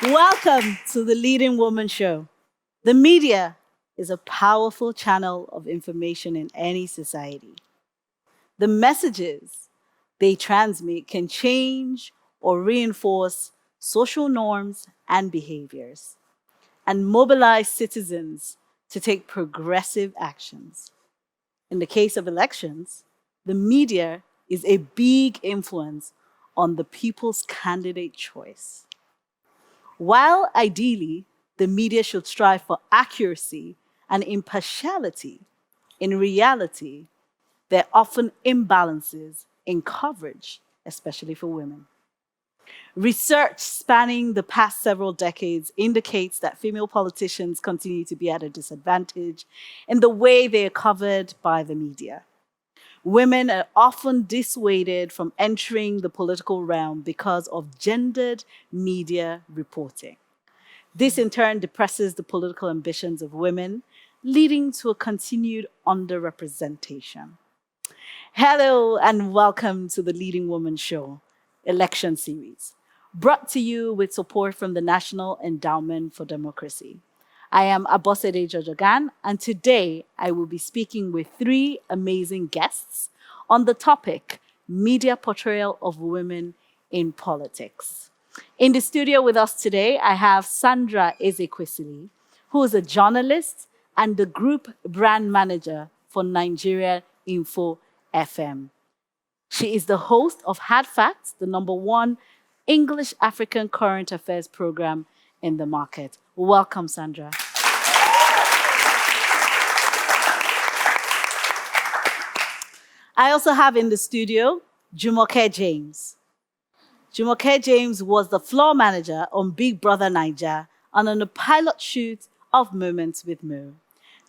Welcome to the Leading Woman Show. The media is a powerful channel of information in any society. The messages they transmit can change or reinforce social norms and behaviors and mobilize citizens to take progressive actions. In the case of elections, the media is a big influence on the people's candidate choice. While ideally, the media should strive for accuracy and impartiality, in reality, there are often imbalances in coverage, especially for women. Research spanning the past several decades indicates that female politicians continue to be at a disadvantage in the way they are covered by the media. Women are often dissuaded from entering the political realm because of gendered media reporting. This in turn depresses the political ambitions of women, leading to a continued underrepresentation. Hello and welcome to the Leading Woman Show election series, brought to you with support from the National Endowment for Democracy. I am Abosede Jojogan, and today I will be speaking with three amazing guests on the topic media portrayal of women in politics. In the studio with us today, I have Sandra Ezekwesili, who is a journalist and the group brand manager for Nigeria Info FM. She is the host of Hard Facts, the number one English African current affairs program in the market. Welcome, Sandra. I also have in the studio Jumoke James. Jumoke James was the floor manager on Big Brother Niger and on the pilot shoot of Moments with Mo.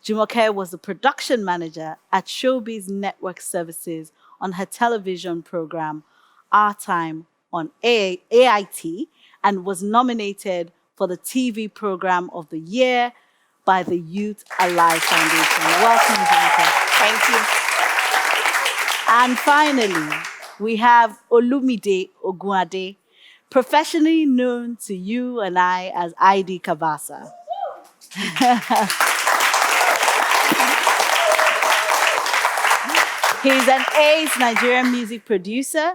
Jumoke was the production manager at Showbiz Network Services on her television program Our Time on AIT and was nominated for the TV Program of the Year by the Youth Alive Foundation. Welcome, Jumoke. Thank you. And finally, we have Olumide Ogunade, professionally known to you and I as ID Cabassa. He's an ace Nigerian music producer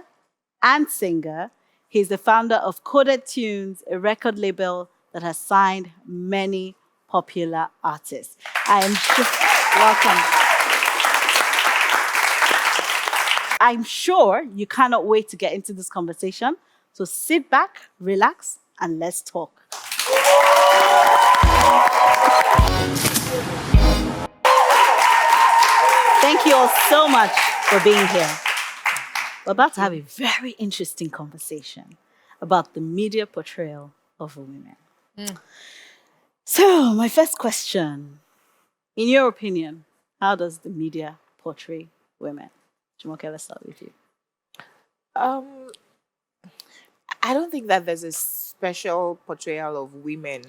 and singer. He's the founder of Coded Tunes, a record label that has signed many popular artists. Welcome. I'm sure you cannot wait to get into this conversation. So sit back, relax, and let's talk. Thank you all so much for being here. We're about to have a very interesting conversation about the media portrayal of women. So, my first question, in your opinion, how does the media portray women? Jumoke, let's start with you. Um, I don't think that there's a special portrayal of women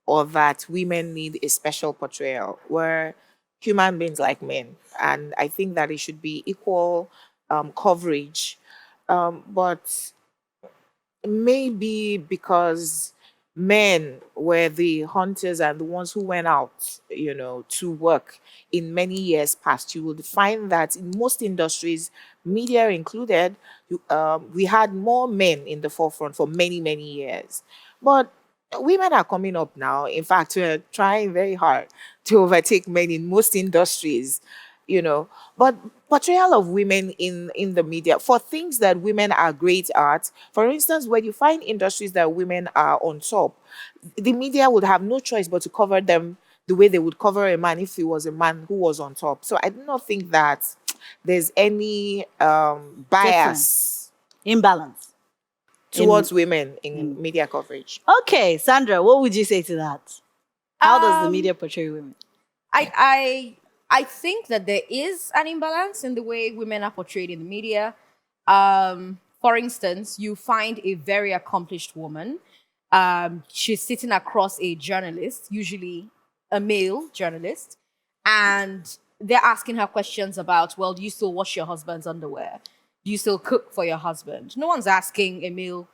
or that women need a special portrayal. We're human beings like men. And I think that it should be equal coverage. But maybe because men were the hunters and the ones who went out, to work in many years past, you would find that in most industries, media included, we had more men in the forefront for many, many years. But women are coming up now. In fact, we're trying very hard to overtake men in most industries, But portrayal of women in the media for things that women are great at. For instance, when you find industries that women are on top, the media would have no choice but to cover them the way they would cover a man if he was a man who was on top. So I do not think that there's any bias Imbalance. towards women in media coverage. Okay, Sandra, what would you say to that? How does the media portray women? I think that there is an imbalance in the way women are portrayed in the media. For instance, you find a very accomplished woman. She's sitting across a journalist, usually a male journalist, and they're asking her questions about, well, do you still wash your husband's underwear? Do you still cook for your husband? No one's asking a male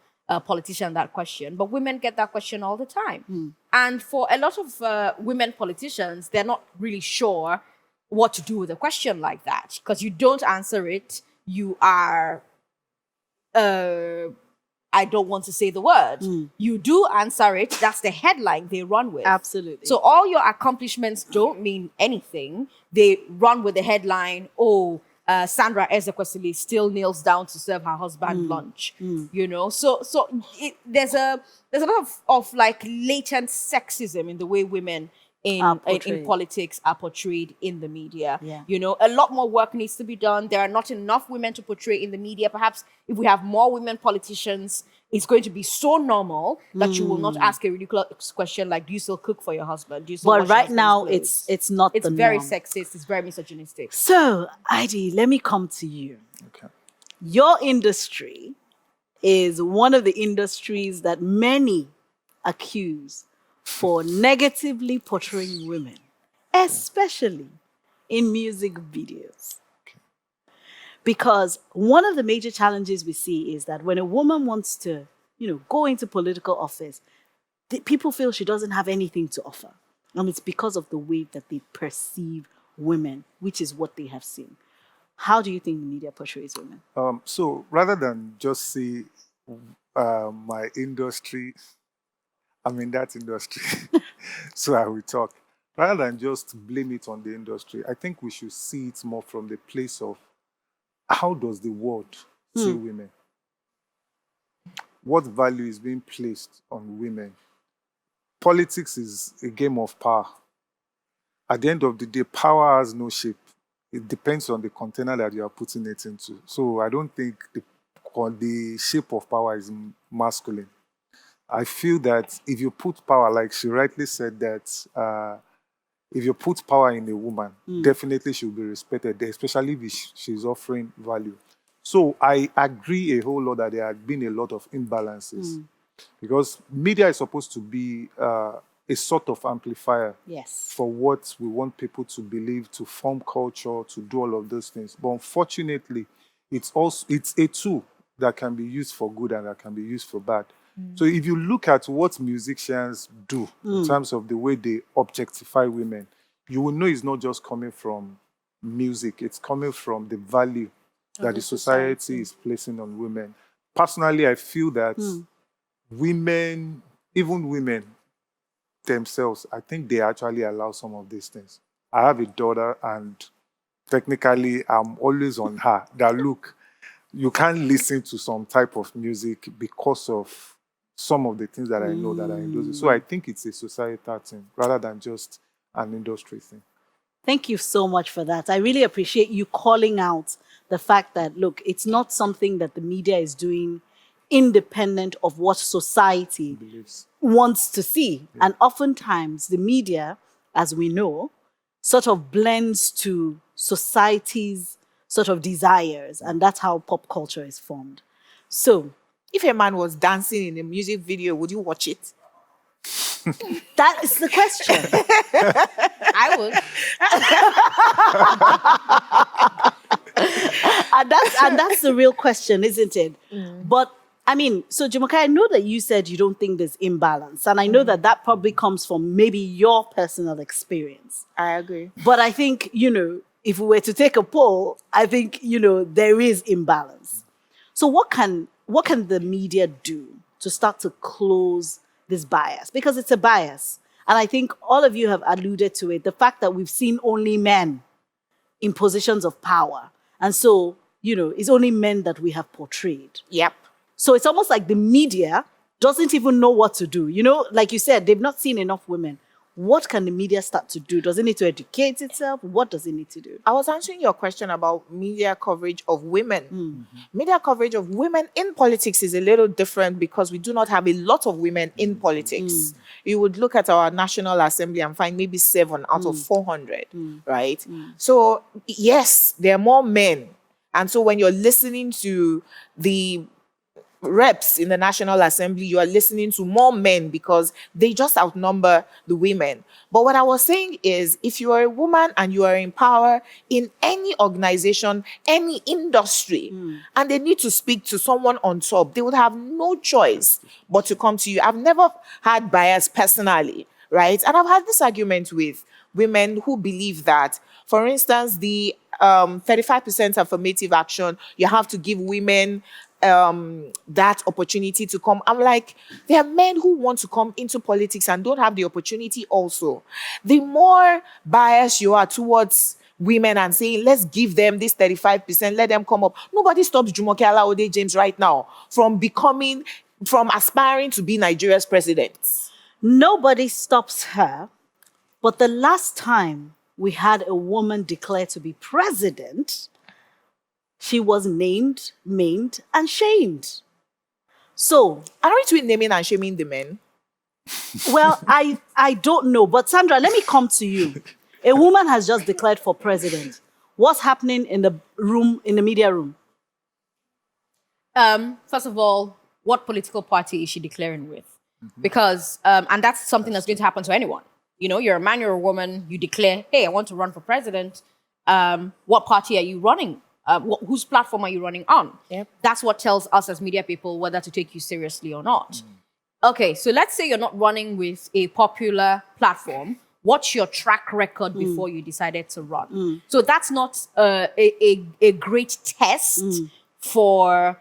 politician that question, but women get that question all the time. And for a lot of women politicians, they're not really sure what to do with a question like that, because you don't answer it. You are, I don't want to say the word. You do answer it. That's the headline they run with. Absolutely. So all your accomplishments don't mean anything. They run with the headline, oh, Sandra Ezekwesili still kneels down to serve her husband lunch. You know, so there's a lot of like latent sexism in the way women in politics are portrayed in the media. Yeah. You know, a lot more work needs to be done. There are not enough women to portray in the media. Perhaps if we have more women politicians, it's going to be so normal that you will not ask a ridiculous question like, do you still cook for your husband? Do you still But wash your right husband's now, clothes? it's not It's the very norm. sexist. It's very misogynistic. So, Heidi, let me come to you. Okay. Your industry is one of the industries that many accuse for negatively portraying women, especially in music videos. Because one of the major challenges we see is that when a woman wants to, go into political office, people feel she doesn't have anything to offer. And it's because of the way that they perceive women, which is what they have seen. How do you think the media portrays women? So rather than just say my industry, I'm in that industry, so I will talk. Rather than just blame it on the industry, I think we should see it more from the place of how does the world see women? What value is being placed on women? Politics is a game of power. At the end of the day, power has no shape. It depends on the container that you are putting it into. So I don't think the shape of power is masculine. I feel that if you put power, like she rightly said, that if you put power in a woman, definitely she'll be respected, especially if she's offering value. So I agree a whole lot that there have been a lot of imbalances because media is supposed to be a sort of amplifier for what we want people to believe, to form culture, to do all of those things. But unfortunately, it's a tool that can be used for good and that can be used for bad. So if you look at what musicians do in terms of the way they objectify women, you will know it's not just coming from music, it's coming from the value that the society is placing on women. Personally, I feel that women, even women themselves, I think they actually allow some of these things. I have a daughter and technically I'm always on her that look, you can't listen to some type of music because of some of the things that I know that are in those. So I think it's a societal thing rather than just an industry thing. Thank you so much for that. I really appreciate you calling out the fact that, look, it's not something that the media is doing independent of what society wants to see. Yeah. And oftentimes the media, as we know, sort of blends to society's sort of desires. And that's how pop culture is formed. So, if a man was dancing in a music video, would you watch it? That is the question. I would. and that's the real question, isn't it? But I mean, so Jumoke, I know that you said you don't think there's imbalance. And I know that probably comes from maybe your personal experience. I agree. But I think, if we were to take a poll, I think, there is imbalance. So what can the media do to start to close this bias? Because it's a bias. And I think all of you have alluded to it. The fact that we've seen only men in positions of power. And so, it's only men that we have portrayed. Yep. So it's almost like the media doesn't even know what to do. Like you said, they've not seen enough women. What can the media start to do? Does it need to educate itself? What does it need to do? I was answering your question about media coverage of women. Media coverage of women in politics is a little different because we do not have a lot of women in politics. You would look at our National Assembly and find maybe 7 out of 400, right? So, yes, there are more men. And so when you're listening to the reps in the National Assembly, you are listening to more men because they just outnumber the women. But what I was saying is, if you are a woman and you are in power in any organization, any industry, and they need to speak to someone on top, they would have no choice but to come to you. I've never had bias personally, right? And I've had this argument with women who believe that, for instance, the 35% affirmative action, you have to give women that opportunity to come. I'm like, there are men who want to come into politics and don't have the opportunity also. The more biased you are towards women and saying, let's give them this 35%, let them come up. Nobody stops Jumoke Alaude James right now from aspiring to be Nigeria's president. Nobody stops her. But the last time we had a woman declare to be president, she was named, maimed, and shamed. So, Aren't we naming and shaming the men? well, I don't know. But Sandra, let me come to you. A woman has just declared for president. What's happening in the room, in the media room? First of all, what political party is she declaring with? Because, and that's something that's going to happen to anyone. You know, you're a man, you're a woman, you declare, hey, I want to run for president. What party are you running? Whose platform are you running on? Yep. That's what tells us as media people whether to take you seriously or not. Okay, so let's say you're not running with a popular platform. What's your track record before you decided to run? So that's not a great test for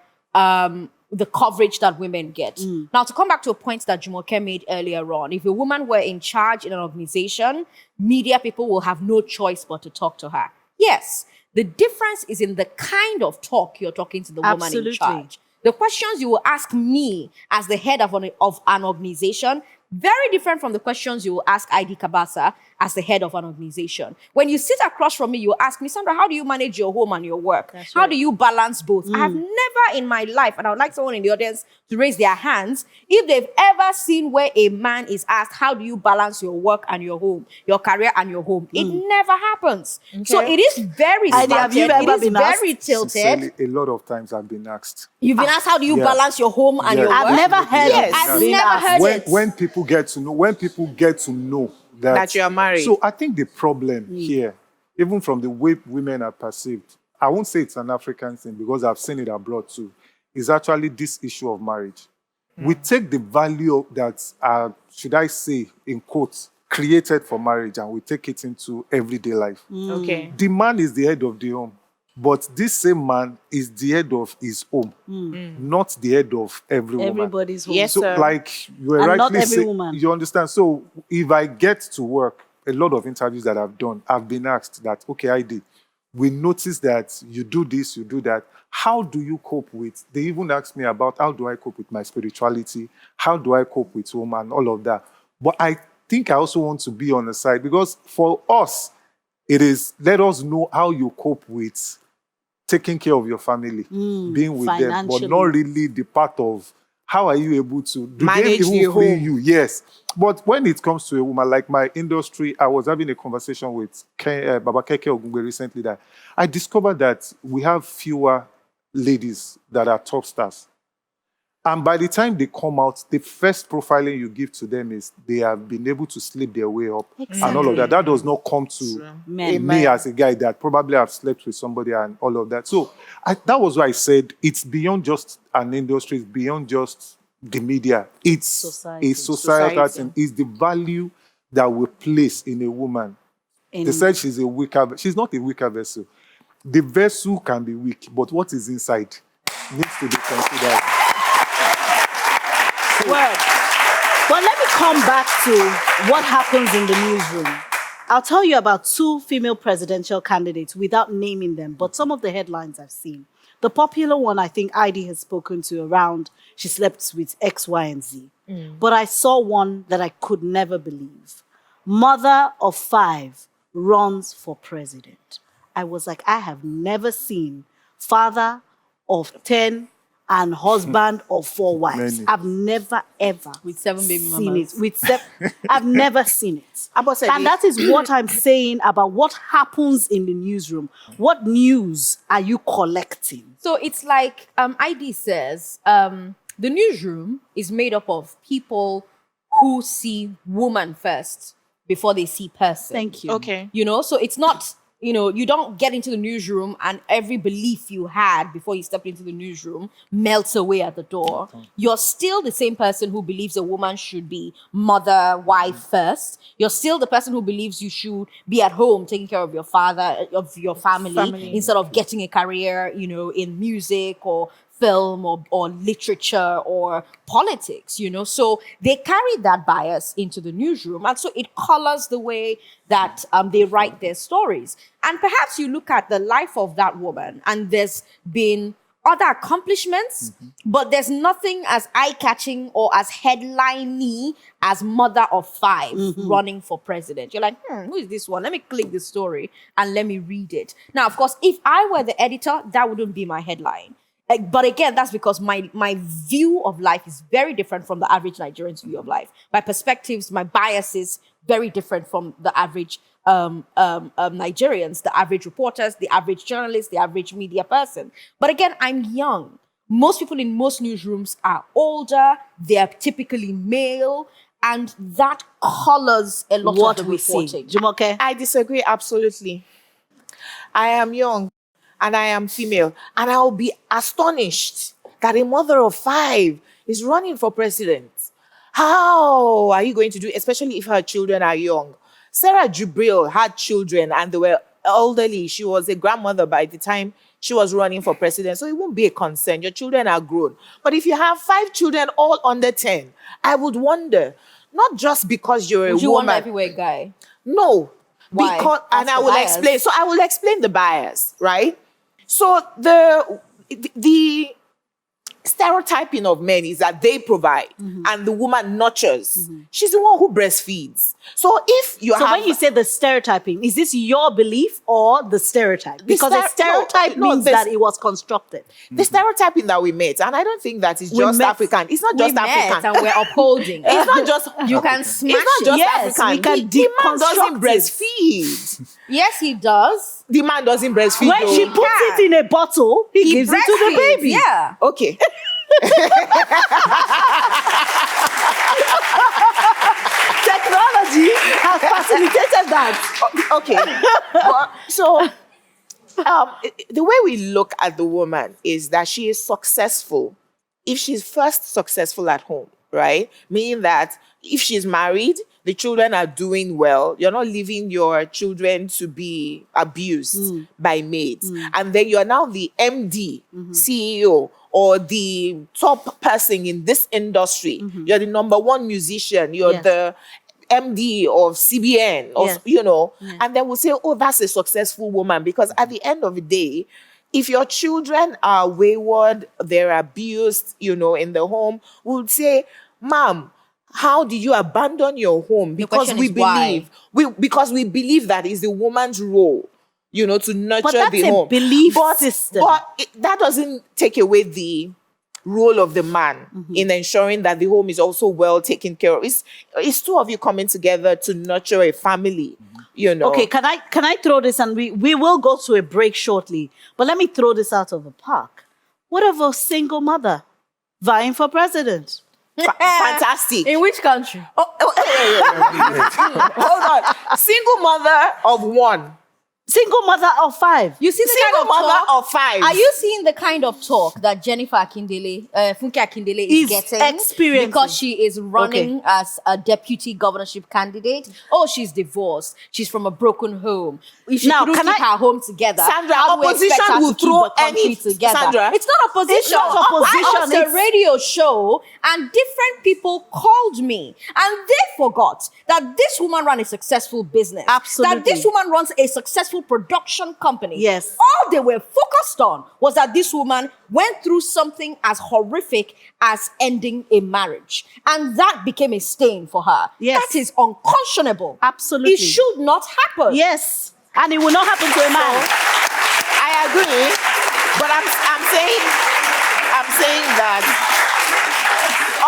the coverage that women get. Now, to come back to a point that Jumoke made earlier on, if a woman were in charge in an organization, media people will have no choice but to talk to her. Yes, the difference is in the kind of talk you're talking to the woman in charge. The questions you will ask me as the head of an organization, very different from the questions you will ask ID Cabassa as the head of an organization. When you sit across from me, you ask me, Sandra, how do you manage your home and your work? How do you balance both? I have never in my life, and I would like someone in the audience to raise their hands, if they've ever seen where a man is asked, how do you balance your work and your home, your career and your home? It never happens. Okay. So it is very Have you ever it is been very asked? tilted. Sincerely, a lot of times I've been asked. You've been asked, how do you Yeah. balance your home and your work? I've never heard Yes. it. I've being never asked. heard when, it. when people get to know That you are married. So I think the problem here, even from the way women are perceived, I won't say it's an African thing because I've seen it abroad too, is actually this issue of marriage. We take the value that should I say in quotes, created for marriage, and we take it into everyday life. Okay. The man is the head of the home, but this same man is the head of his home, not the head of every woman. Everybody's home. Yes, So, sir. like you were And not rightly every saying, woman. you understand. So, if I get to work, a lot of interviews that I've done, I've been asked that, okay, we noticed that you do this, you do that. How do you cope with? They even asked me about how do I cope with my spirituality? How do I cope with home and all of that? But I think I also want to be on the side because for us, it is let us know how you cope with taking care of your family, being with them, but financially. not really the part of how are you able to do Manage they even the free home. you? Yes. But when it comes to a woman, like my industry, I was having a conversation with Baba Keke Ogungbe recently that I discovered that we have fewer ladies that are top stars. And by the time they come out, the first profiling you give to them is they have been able to sleep their way up and all of that. That does not come to Men. me as a guy that probably have slept with somebody and all of that. So that was why I said it's beyond just an industry, it's beyond just the media. It's Society. a societal Society. thing. It's the value that we place in a woman. They said she's she's not a weaker vessel. The vessel can be weak, but what is inside needs to be considered. Word. But let me come back to what happens in the newsroom. I'll tell you about 2 female presidential candidates without naming them, but some of the headlines I've seen. The popular one, I think ID has spoken to around, she slept with X, Y, and Z. But I saw one that I could never believe. Mother of 5 runs for president. I was like, I have never seen father of 10 and husband of 4 wives. Many. I've never ever With 7 baby seen mamas. it. I've never seen it. Abosede. And that is what I'm saying about what happens in the newsroom. What news are you collecting? So it's like ID says, the newsroom is made up of people who see woman first before they see person. Thank you. Okay. You know, so it's not, you know, you don't get into the newsroom and every belief you had before you stepped into the newsroom melts away at the door. You're still the same person who believes a woman should be mother, wife first. You're still the person who believes you should be at home taking care of your father, of your family. Instead of getting a career, you know, in music or film or literature or politics, you know. So they carry that bias into the newsroom. And so it colors the way that they write their stories. And perhaps you look at the life of that woman and there's been other accomplishments, but there's nothing as eye-catching or as headline-y as mother of 5 running for president. You're like, who is this one? Let me click the story and let me read it. Now, of course, if I were the editor, that wouldn't be my headline. But again, that's because my view of life is very different from the average Nigerian's view of life. My perspectives, my biases, very different from the average Nigerians, the average reporters, the average journalist, the average media person. But again, I'm young. Most people in most newsrooms are older. They are typically male. And that colors a lot What of the we see. reporting. Jumoke? I disagree absolutely. I am young and I am female, and I'll be astonished that a mother of 5 is running for president. How are you going to do it, especially if her children are young? Sarah Jubril had children and they were elderly. She was a grandmother by the time she was running for president, so it won't be a concern. Your children are grown. But if you have 5 children all under 10, I would wonder, not just because you're Would a you want woman. everywhere guy? No. Why? Because, and That's I the will bias. explain. So I will explain the bias, right? So the stereotyping of men is that they provide and the woman nurtures. She's the one who breastfeeds. So if you So have... when you say the stereotyping, is this your belief or the stereotype? Because a stereotype means that it was constructed. The stereotyping that we met, and I don't think that is just met- African. It's not just We met African. and we're upholding. It's not just... You can smash It's not just it. Yes, African. we can The man doesn't deconstruct breastfeed. Yes, he does. The man doesn't breastfeed. When she though. puts it in a bottle, he gives it to the breastfeeds, baby. Yeah. Okay. Technology has facilitated that. Okay. But, so the way we look at the woman is that she is successful if she's first successful at home, right? Meaning that if she's married, the children are doing well. You're not leaving your children to be abused by maids. And then you're now the MD, CEO, or the top person in this industry. You're the number 1 musician. You're Yes. the MD of CBN, or, Yes. you know, and then we'll say, oh, that's a successful woman. Because at the end of the day, if your children are wayward, they're abused, you know, in the home, we'll say, ma'am, how did you abandon your home? Because question we is why? because we believe that is the woman's role, you know, to nurture that's the a home. belief system. But that doesn't take away the role of the man in ensuring that the home is also well taken care of. It's 2 of you coming together to nurture a family, you know. Okay, can I throw this, and we will go to a break shortly, but let me throw this out of the park. What of a single mother vying for president? Fantastic. In which country? Hold on. Single mother of 1. Single mother of 5. You see the Single kind of mother talk? of 5. Are you seeing the kind of talk that Jennifer Akindele, Funke Akindele is Is getting? experiencing. Because she is running as a deputy governorship candidate. Oh, she's divorced. She's from a broken home. If she Now, couldn't can keep I- her home together, Sandra, how do we expect opposition her will to keep throw the country any- together? Sandra, It's not opposition. it's not opposition, I hosted a it's- radio show and different people called me and they forgot that this woman ran a successful business. Absolutely. That this woman runs a successful production company. Yes. All they were focused on was that this woman went through something as horrific as ending a marriage. And that became a stain for her. Yes. That is unconscionable. Absolutely. It should not happen. Yes, and it will not happen to a man. I agree, but I'm saying that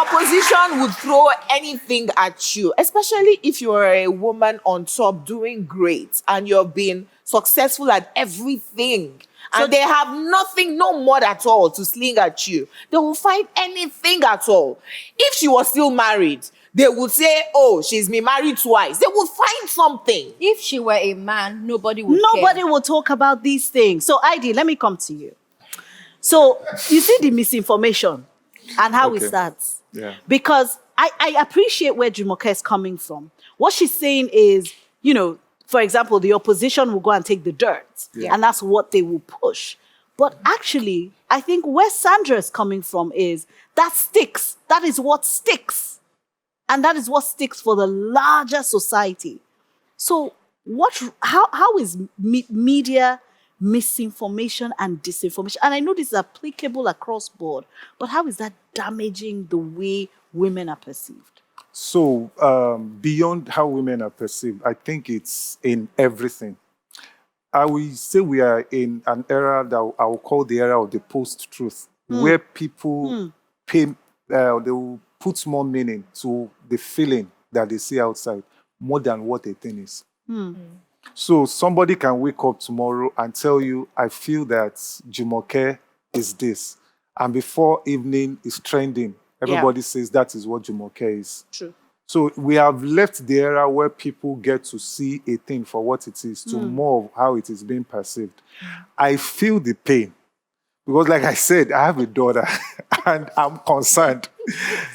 opposition would throw anything at you, especially if you're a woman on top doing great and you're being successful at everything. And they have nothing, no mud at all to sling at you. They will find anything at all. If she was still married, they would say, oh, she's been married twice. They would find something. If she were a man, nobody would Nobody care. will talk about these things. So, ID, let me come to you. So, you see the misinformation and how it Okay. starts. Yeah. Because I appreciate where Jumoke is coming from. What she's saying is, you know, for example, the opposition will go and take the dirt, Yeah. and that's what they will push. But actually, I think where Sandra is coming from is that sticks. That is what sticks. And that is what sticks for the larger society. So, how is media misinformation and disinformation? And I know this is applicable across board, but how is that damaging the way women are perceived? So, beyond how women are perceived, I think it's in everything. I will say we are in an era that I will call the era of the post-truth, where people they will put more meaning to the feeling that they see outside more than what a thing is. So somebody can wake up tomorrow and tell you, I feel that Jumoke is this. And before evening is trending, everybody says that is what Jumoke is. True. So we have left the era where people get to see a thing for what it is to more of how it is being perceived. I feel the pain because, like I said, I have a daughter and I'm concerned.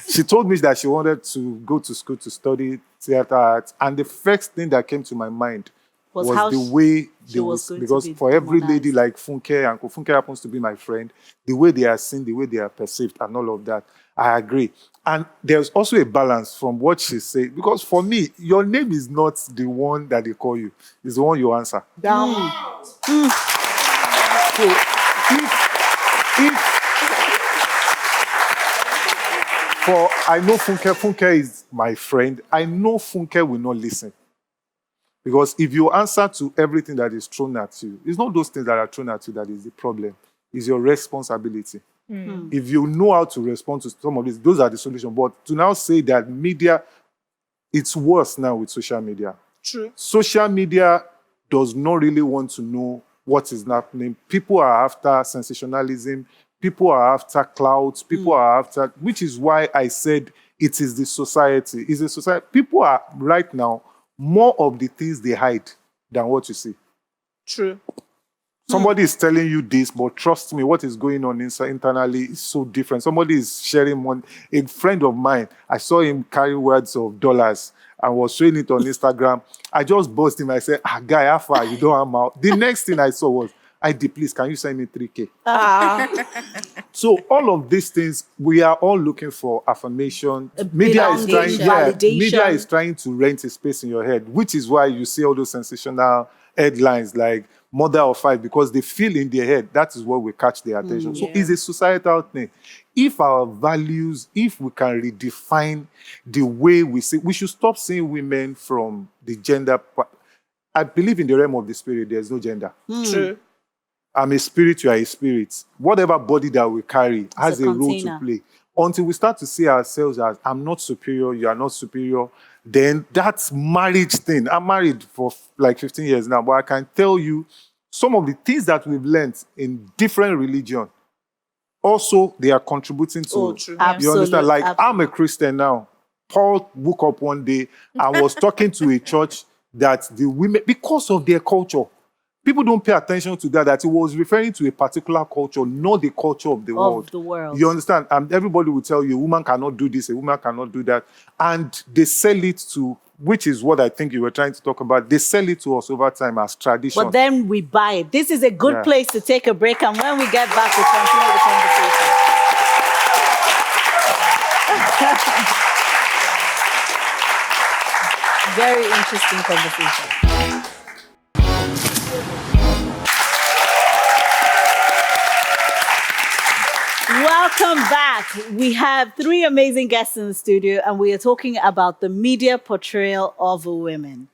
She told me that she wanted to go to school to study theater arts, and the first thing that came to my mind Was was how the way she they was was going to because be for every lady demonized. like Funke, and Funke happens to be my friend, the way they are seen, the way they are perceived, and all of that, I agree. And there's also a balance from what she said, because for me, your name is not the one that they call you; it's the one you answer. Damn. So if for I know Funke is my friend, I know Funke will not listen. Because if you answer to everything that is thrown at you, it's not those things that are thrown at you that is the problem. It's your responsibility. If you know how to respond to some of these, those are the solutions. But to now say that media, it's worse now with social media. True. Social media does not really want to know what is happening. People are after sensationalism. People are after clouds. People are after, which is why I said it is the society. It's a society. People are right now more of the things they hide than what you see. True. Somebody is telling you this, but trust me, what is going on internally is so different. Somebody is sharing money. A friend of mine, I saw him carry words of dollars and was showing it on Instagram. I just buzzed him. I said, guy, how far? You don't have out. The next thing I saw was, ID, please, can you send me 3K? So all of these things, we are all looking for affirmation. Media is trying, validation. media is trying to rent a space in your head, which is why you see all those sensational headlines like mother of five, because they feel in their head that is what will catch their attention. So it's a societal thing. If our values, if we can redefine the way we see, we should stop seeing women from the gender. I believe in the realm of the spirit, there's no gender. True. I'm a spirit, you are a spirit. Whatever body that we carry has a role to container. play. Until we start to see ourselves as, I'm not superior, you are not superior, then that's marriage thing. I'm married for like 15 years now, but I can tell you some of the things that we've learned in different religions, also they are contributing to. Oh, true. You understand? Like, Absolutely. I'm a Christian now. Paul woke up one day and was talking to a church that the women, because of their culture, people don't pay attention to that it was referring to a particular culture, not the culture of the world. the world. You understand? And everybody will tell you, a woman cannot do this, a woman cannot do that. And they sell it to, which is what I think you were trying to talk about, they sell it to us over time as tradition. But then we buy it. This is a good Yeah. place to take a break, and when we get back, we'll continue the conversation. Very interesting conversation. Welcome back. We have three amazing guests in the studio, and we are talking about the media portrayal of women.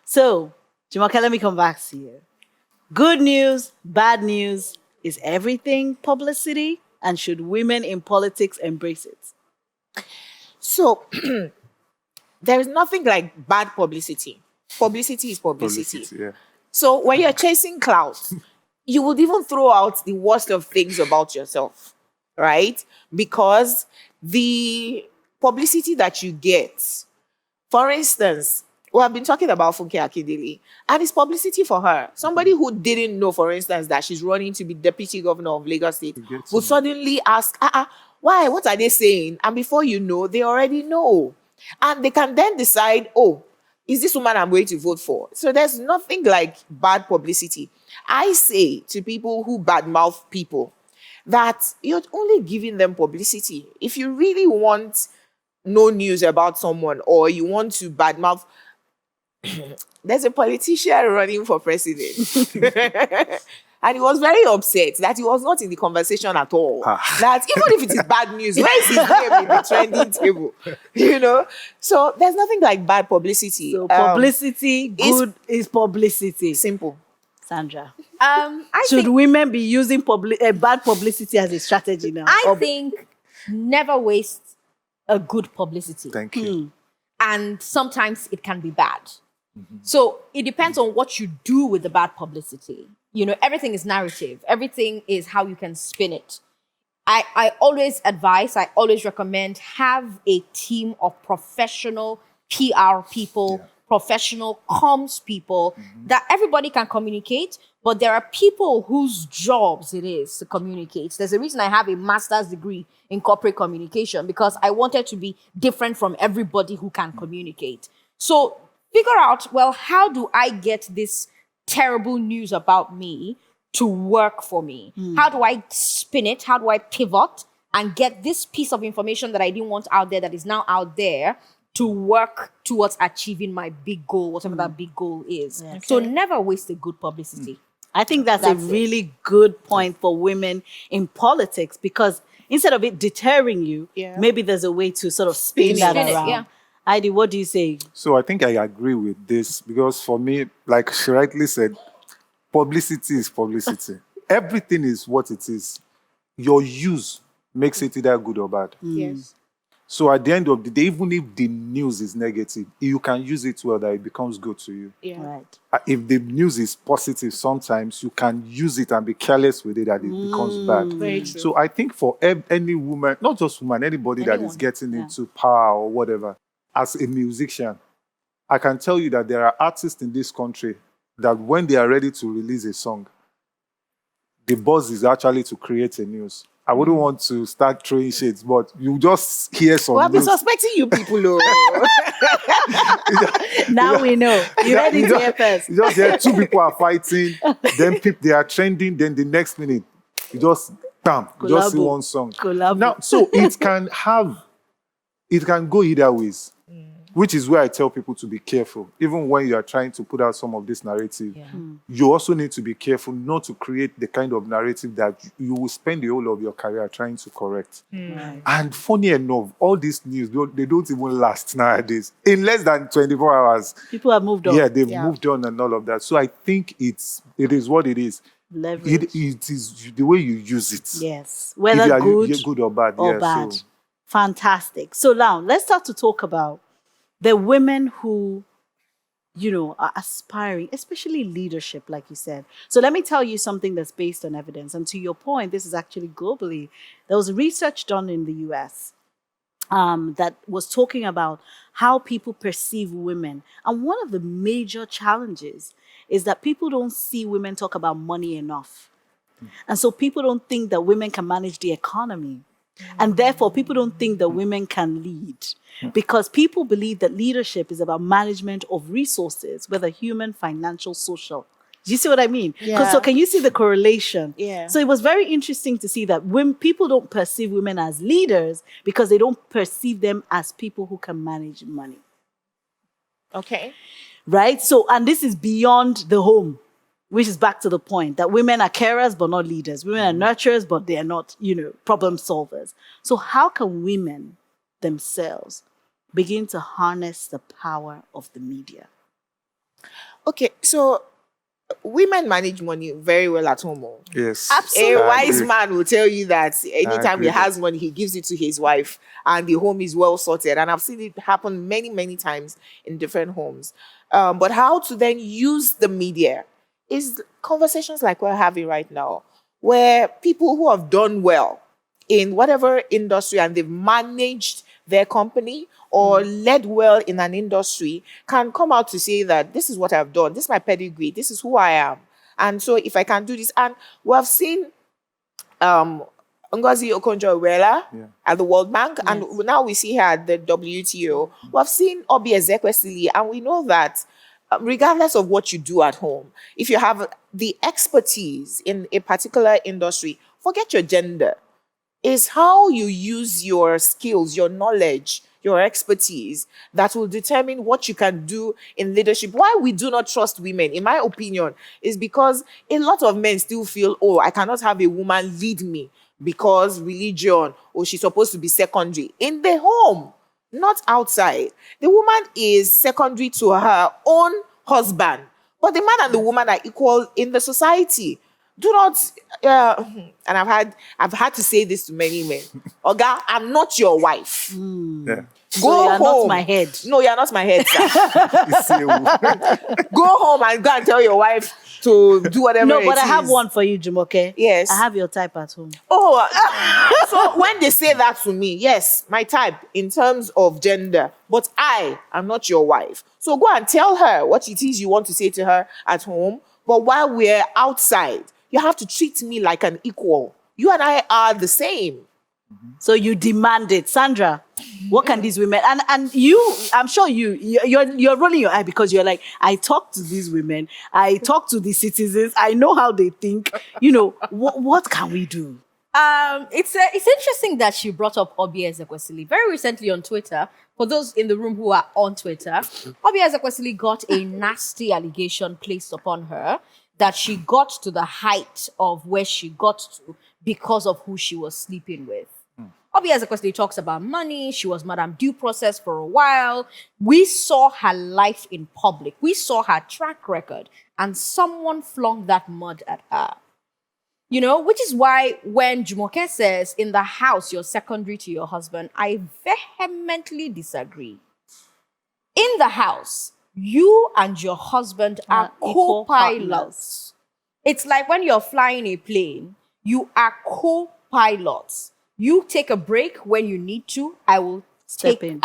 So, Jumoke, let me come back to you. Good news, bad news. Is everything publicity? And should women in politics embrace it? So there is nothing like bad publicity. Publicity is publicity. Publicity, yeah. So when you're chasing clout, you would even throw out the worst of things about yourself, right? Because the publicity that you get, for instance, we have been talking about Funke Akindele, and it's publicity for her. Somebody who didn't know, for instance, that she's running to be deputy governor of Lagos State You get would to- suddenly ask, why? What are they saying? And before you know, they already know. And they can then decide, oh, is this woman I'm going to vote for? So there's nothing like bad publicity. I say to people who badmouth people that you're only giving them publicity. If you really want no news about someone or you want to badmouth, there's a politician running for president. And he was very upset that he was not in the conversation at all. That even if it is bad news, where is his name in the trending table? You know? So there's nothing like bad publicity. So publicity, good is publicity. Simple. Sandra, I should think, women be using bad publicity as a strategy now? I think never waste a good publicity. Thank you. And sometimes it can be bad. So it depends on what you do with the bad publicity. You know, everything is narrative. Everything is how you can spin it. I always advise, I always recommend have a team of professional PR people, professional comms people that everybody can communicate, but there are people whose jobs it is to communicate. There's a reason I have a master's degree in corporate communication, because I wanted to be different from everybody who can communicate. So figure out, well, how do I get this terrible news about me to work for me? How do I spin it? How do I pivot and get this piece of information that I didn't want out there that is now out there to work towards achieving my big goal, whatever that big goal is? Yeah. So never waste a good publicity. I think that's That's a it. really good point for women in politics, because instead of it deterring you, maybe there's a way to sort of spin that Spin it, around. yeah. Heidi, what do you say? So I think I agree with this because for me, like she rightly said, publicity is publicity. Everything is what it is. Your use makes it either good or bad. Yes. So at the end of the day, even if the news is negative, you can use it well that it becomes good to you. Right. If the news is positive, sometimes you can use it and be careless with it that it becomes bad. Very true. So I think for any woman, not just woman, anybody that is getting into power or whatever, as a musician, I can tell you that there are artists in this country that when they are ready to release a song, the buzz is actually to create a news. I wouldn't want to start throwing shades, but you just hear some Well, I've been news. suspecting you people, oh. Now we know. You heard it You here first. You just hear two people are fighting, then they are trending, then the next minute, you just, bam, you just see Collabo. one song. Collabo. Now, so it can go either ways, which is where I tell people to be careful. Even when you are trying to put out some of this narrative, you also need to be careful not to create the kind of narrative that you will spend the whole of your career trying to correct. Right. And funny enough, all these news, they don't even last nowadays. In less than 24 hours, People have moved on. yeah, they've moved on and all of that. So I think it is what it is. Leverage. It is the way you use it. Yes. If Whether you are good good or bad. or yeah, bad. So, Fantastic. So now let's start to talk about the women who, are aspiring, especially leadership, like you said. So let me tell you something that's based on evidence. And to your point, this is actually globally. There was research done in the US that was talking about how people perceive women. And one of the major challenges is that people don't see women talk about money enough. And so people don't think that women can manage the economy. And therefore, people don't think that women can lead, because people believe that leadership is about management of resources, whether human, financial, social. Do you see what I mean? Yeah. So can you see the correlation? Yeah. So it was very interesting to see that when people don't perceive women as leaders because they don't perceive them as people who can manage money. Okay. Right? So, and this is beyond the home, which is back to the point that women are carers but not leaders. Women are nurturers, but they are not, problem solvers. So how can women themselves begin to harness the power of the media? Okay. So women manage money very well at home. Oh. Yes. Absolutely. A I wise agree. man will tell you that anytime agree he has money, he gives it to his wife, and the home is well sorted. And I've seen it happen many, many times in different homes. But how to then use the media is conversations like we're having right now, where people who have done well in whatever industry and they've managed their company or led well in an industry can come out to say that this is what I've done, this is my pedigree, this is who I am. And so if I can do this, and we have seen Ngozi Okonjo-Iweala Yeah. at the World Bank, and now we see her at the WTO. We have seen Obi Ezekwesili, and we know that regardless of what you do at home, if you have the expertise in a particular industry, forget your gender. It's how you use your skills, your knowledge, your expertise that will determine what you can do in leadership. Why we do not trust women, in my opinion, is because a lot of men still feel, oh, I cannot have a woman lead me because religion, or she's supposed to be secondary. In the home, not outside. The woman is secondary to her own husband, but the man and the woman are equal in the society. Do not, and I've had to say this to many men. Oga, I'm not your wife. Yeah. So you're not home. my head. No, you're not my head, sir. It's a- Go home and go and tell your wife to do whatever. No, but it I have is. one for you, Jumoke. Yes. I have your type at home. Oh, so when they say that to me, yes, my type in terms of gender, but I am not your wife. So go and tell her what it is you want to say to her at home. But while we're outside, you have to treat me like an equal. You and I are the same. So you demand it. Sandra, what can these women, and you, I'm sure you're rolling your eye because you're like, I talk to these women, I talk to the citizens, I know how they think. What can we do? It's interesting that she brought up Obi Ezekwesili. Very recently on Twitter, for those in the room who are on Twitter, Obi Ezekwesili got a nasty allegation placed upon her that she got to the height of where she got to because of who she was sleeping with. Obi Ezekwesili talks about money. She was Madam Due Process for a while. We saw her life in public. We saw her track record, and someone flung that mud at her. Which is why when Jumoke says, in the house, you're secondary to your husband, I vehemently disagree. In the house, you and your husband are equal co-pilots. It's like when you're flying a plane, you are co-pilots. You take a break when you need to, I will step in.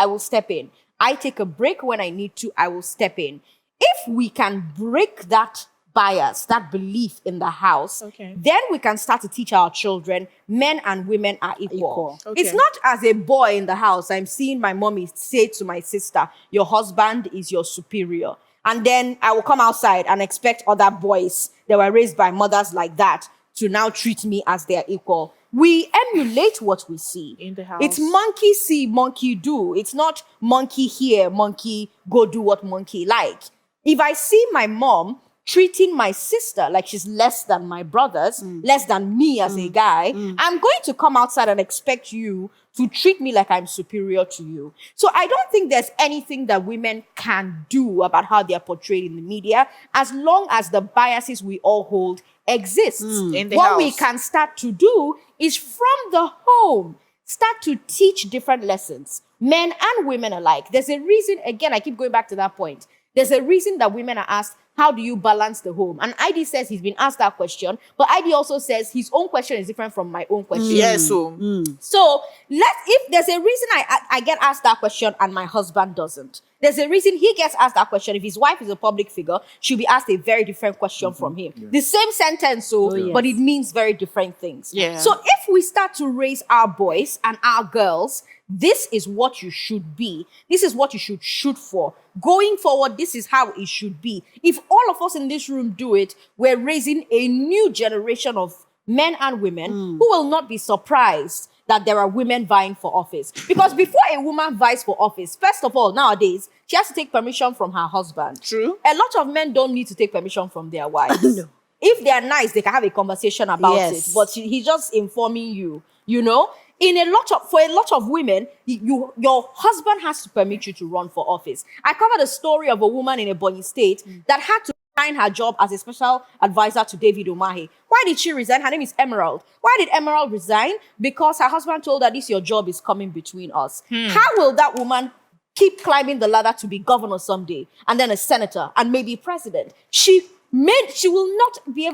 I take a break when I need to, I will step in. If we can break that bias, that belief in the house, then we can start to teach our children men and women are equal. Okay. It's not as a boy in the house, I'm seeing my mommy say to my sister, your husband is your superior. And then I will come outside and expect other boys that were raised by mothers like that to now treat me as their equal. We emulate what we see in the house. It's monkey see, monkey do. It's not monkey here, monkey go do what monkey like. If I see my mom treating my sister like she's less than my brothers, less than me as a guy, I'm going to come outside and expect you to treat me like I'm superior to you. So I don't think there's anything that women can do about how they're portrayed in the media, as long as the biases we all hold exists. In the what house. we can start to do is from the home, start to teach different lessons, men and women alike. There's a reason, again, I keep going back to that point. There's a reason that women are asked, how do you balance the home? And ID says he's been asked that question, but ID also says his own question is different from my own question. Yes, So if there's a reason I get asked that question and my husband doesn't, there's a reason he gets asked that question. If his wife is a public figure, she'll be asked a very different question from him. Yeah. The same sentence, but it means very different things. Yeah. So if we start to raise our boys and our girls, this is what you should be. This is what you should shoot for. Going forward, this is how it should be. If all of us in this room do it, we're raising a new generation of men and women who will not be surprised that there are women vying for office. Because before a woman vies for office, first of all, nowadays, she has to take permission from her husband. True. A lot of men don't need to take permission from their wives. No. If they are nice, they can have a conversation about it. But he's just informing you, for a lot of women, your husband has to permit you to run for office. I covered a story of a woman in a Ebonyi state that had to resign her job as a special advisor to David Umahi. Why did she resign? Her name is Emerald. Why did Emerald resign? Because her husband told her, this your job is coming between us. How will that woman keep climbing the ladder to be governor someday, and then a senator, and maybe president? She will not be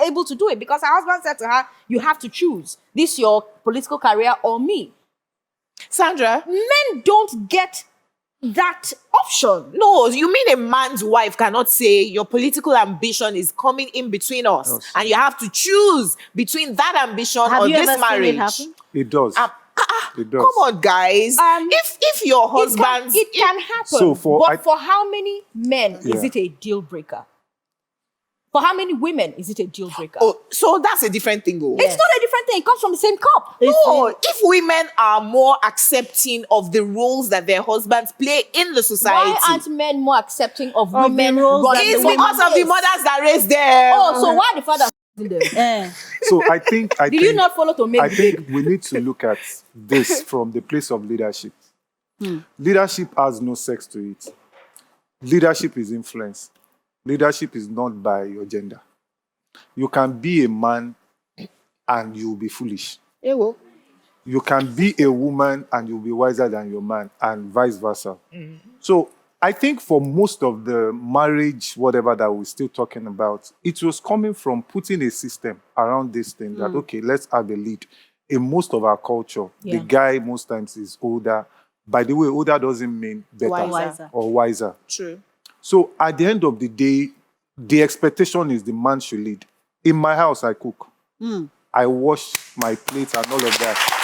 able to do it because her husband said to her, you have to choose. This your political career or me. Sandra? Men don't get that option. No, you mean a man's wife cannot say your political ambition is coming in between us, and you have to choose between that ambition Have or you this ever marriage. seen it happen? It does. It does. Come on, guys. If your husband's it can happen. So for how many men is Yeah. it a deal breaker? For how many women is it a deal breaker? Oh, so that's a different thing, though. It's not a different thing. It comes from the same cup. No, if women are more accepting of the roles that their husbands play in the society, Why aren't men more accepting of women the roles running that it's the because of the women's mothers that raised them. Oh, so why the father them? Eh. So I think Did you not follow to make I the baby? think we need to look at this from the place of leadership. Leadership has no sex to it. Leadership is influence. Leadership is not by your gender. You can be a man and you'll be foolish. Yeah, well. You can be a woman and you'll be wiser than your man, and vice versa. So I think for most of the marriage, whatever that we're still talking about, it was coming from putting a system around this thing that, okay, let's have a lead. In most of our culture, Yeah. the guy most times is older. By the way, older doesn't mean better Wiser. or wiser. True. So at the end of the day, the expectation is the man should lead. In my house, I cook. I wash my plates and all of that.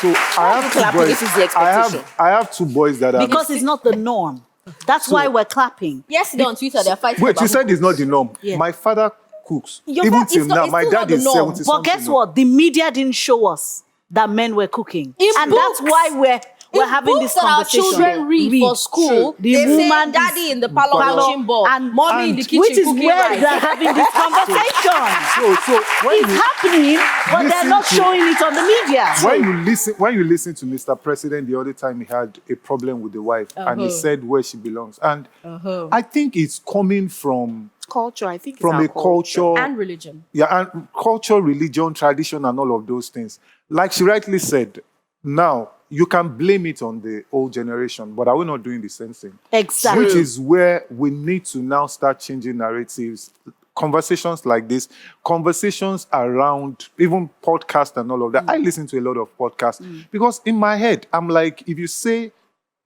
So I have clapping, two boys. this is the expectation. I have two boys that are. Because it's not the norm. That's why we're clapping. Yesterday on Twitter, they're fighting Wait, about you who said it's not the norm. Yeah. My father cooks. Your Even dad- till it's not- now, it's my still dad not the is norm. 70 But something. guess what? The media didn't show us that men were cooking. In And books. that's why we're In having books this that our conversation. children read for school, The they woman say daddy is in the parlor parlor watching ball, and mommy in the kitchen which is cooking where rice. they're having this conversation. So when It's happening, but they're listen not to- showing it on the media. when you listen to Mr. President the other time, he had a problem with the wife and he said where she belongs. And I think it's coming from Culture, I think. a culture. And religion. Yeah, and culture, religion, tradition, and all of those things. Like she rightly said, now you can blame it on the old generation, but are we not doing the same thing? Exactly. Which is where we need to now start changing narratives. Conversations like this, conversations around even podcasts and all of that. I listen to a lot of podcasts because in my head, I'm like, if you say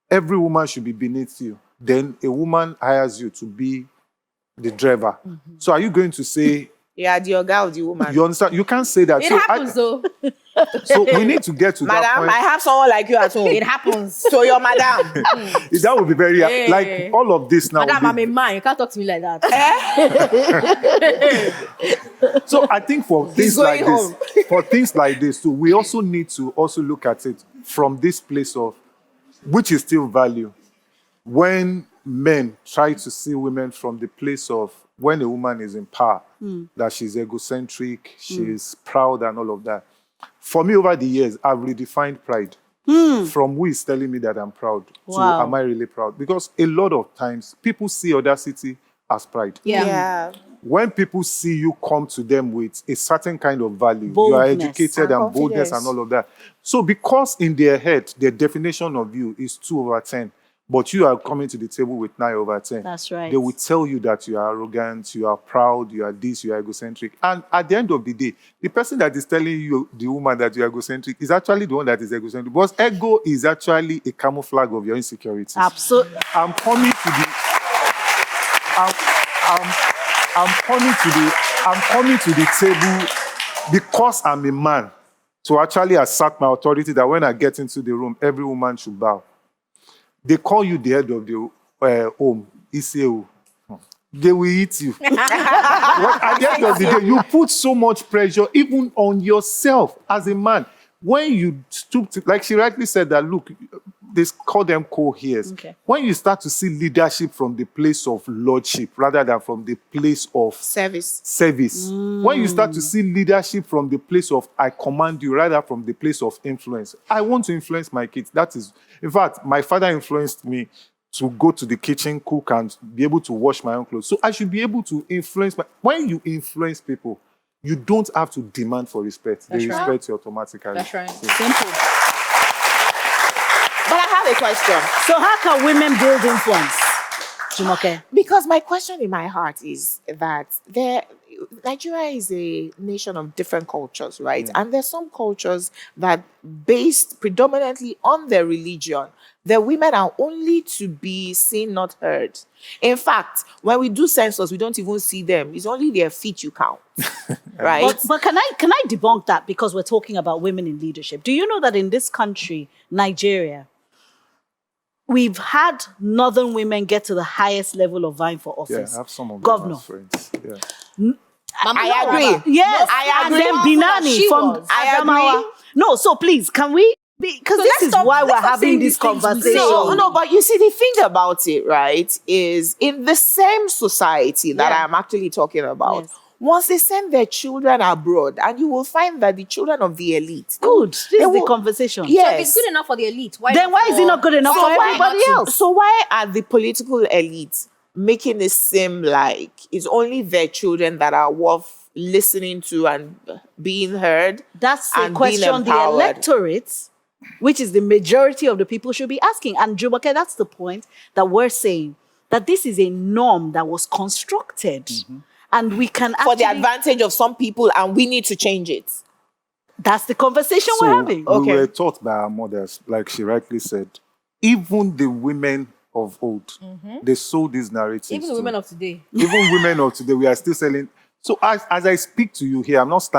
every woman should be beneath you, then a woman hires you to be the driver. So are you going to say, Yeah, the yoga of the woman. you understand? You can't say that. It So happens though. so we need to get to that Madam, point. I have someone like you at home. It happens. So you're madam. That would be very Yeah. like all of this now. Madam, would I'm be- a man. You can't talk to me like that. So I think for things like going this, for things like this, so we also need to also look at it from this place of which is still value. When men try to see women from the place of when a woman is in power, that she's egocentric, she's proud and all of that. For me, over the years, I've redefined pride. From who is telling me that I'm proud to Wow. am I really proud? Because a lot of times people see audacity as pride. Yeah. When people see you come to them with a certain kind of value, you are Boldness educated and and boldness confidence. and all of that. So because in their head, their definition of you is 2/10, but you are coming to the table with 9/10. That's right. They will tell you that you are arrogant, you are proud, you are this, you are egocentric. And at the end of the day, the person that is telling you, the woman, that you are egocentric is actually the one that is egocentric. Because ego is actually a camouflage of your insecurities. Absolutely. I'm coming to the I'm coming to the table because I'm a man to actually assert my authority that when I get into the room, every woman should bow. They call you the head of the home. Iseo. They will eat you. At the end of the day, you put so much pressure even on yourself as a man. When you stoop to, like she rightly said that, look, they call them co-heirs. Okay. When you start to see leadership from the place of lordship rather than from the place of service, when you start to see leadership from the place of I command you rather from the place of influence, I want to influence my kids. That is, in fact, my father influenced me to go to the kitchen, cook, and be able to wash my own clothes. So I should be able to influence. When you influence people, you don't have to demand for respect. They respect you automatically. That's right. So, Simple. But I have a question. So how can women build influence, Jumoke? Because my question in my heart is that Nigeria is a nation of different cultures, right? And there's some cultures that based predominantly on their religion, the women are only to be seen, not heard. In fact, when we do census, we don't even see them. It's only their feet you count, right? But can I debunk that, because we're talking about women in leadership? Do you know that in this country, Nigeria, we've had northern women get to the highest level of vying for office? yeah, I have some of them Governor. as friends. Yeah. I agree. Yes, I and agree. then Binani She from was. I Adamawa. agree. No, so please, can we? Because this is why we're having this conversation. No, but you see, the thing about it, right, is in the same society that Yeah. I'm actually talking about, Yes. once they send their children abroad, and you will find that the children of the elite, Good. This is the will- conversation. Yes. So if it's good enough for the elite, Then why is it not good enough for why everybody not to? else? So why are the political elites making it seem like it's only their children that are worth listening to and being heard? That's a and being question the empowered? electorate, which is the majority of the people, should be asking. And Jumoke, that's the point that we're saying, that this is a norm that was constructed. And we can For the actually... advantage of some people, and we need to change it. That's the conversation So we're having. Okay. we were taught by our mothers, like she rightly said, even the women of old, they sold these narratives. even the to- women of today. even women of today, we are still selling. So as I speak to you here, I'm not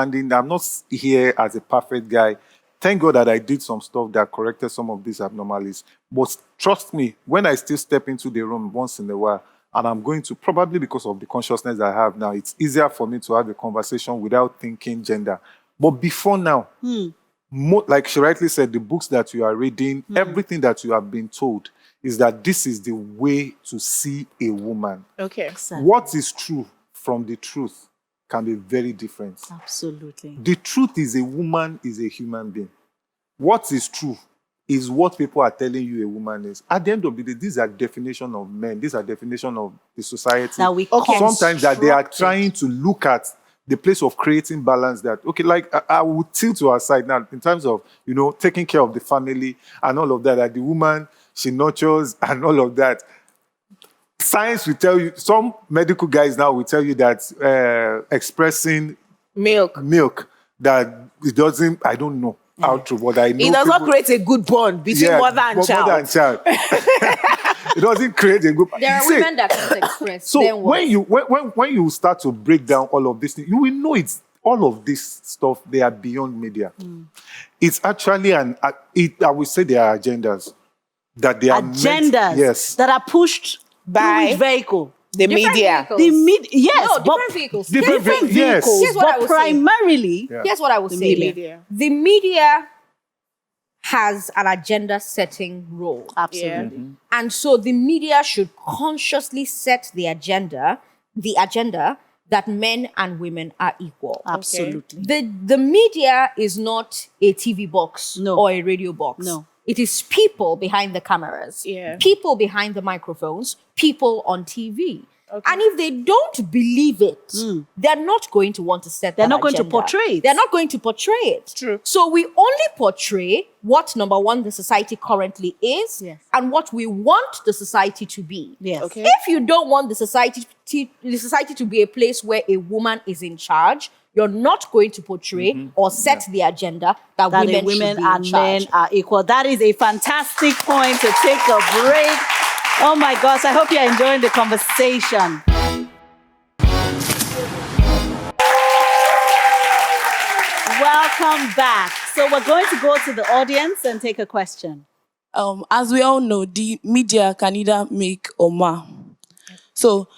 here as a perfect guy. Thank God that I did some stuff that corrected some of these abnormalities. But trust me, when I still step into the room once in a while, and I'm going to, probably because of the consciousness I have now, it's easier for me to have a conversation without thinking gender. But before now, like she rightly said, the books that you are reading, everything that you have been told is that this is the way to see a woman. Okay. What is true from the truth can be very different. Absolutely. The truth is a woman is a human being. What is true is what people are telling you a woman is. At the end of the day, these are definition of men. These are definition of the society. That we Sometimes that they are constructed. trying to look at the place of creating balance that, okay, like I would tilt to our side now in terms of, taking care of the family and all of that the woman, she nurtures and all of that. Science will tell you, some medical guys now will tell you that expressing milk, that it doesn't, I don't know how true, but I know It does not people- create a good bond between mother and child. Mother and child. It doesn't create a good. There are See, women that can't express. so then what? when you start to break down all of this thing, you will know it's all of this stuff. They are beyond media. It's actually I would say they are agendas that they are Agendas yes. that are pushed By through which vehicle? the Different media. vehicles. Yes, No, but different vehicles. Different different yes. vehicles, Here's what I but would say. primarily, Yeah. Here's what I would say. media. The media has an agenda setting role. absolutely. And so the media should consciously set the agenda that men and women are equal. Absolutely. The media is not a TV box No. or a radio box. No. It is people behind the cameras, Yeah. people behind the microphones, people on TV. And if they don't believe it, they're not going to want to set They're that not going to agenda. portray it. They're not going to portray it. True. So we only portray what, number one, the society currently is, Yes. and what we want the society to be. Yes. Okay. If you don't want the society to be a place where a woman is in charge, you're not going to portray or set the agenda that That women, women should be and in men charge. are equal. That is a fantastic point to take a break. Oh my gosh, I hope you're enjoying the conversation. Welcome back. So we're going to go to the audience and take a question. As we all know, the media can either make or mar. So,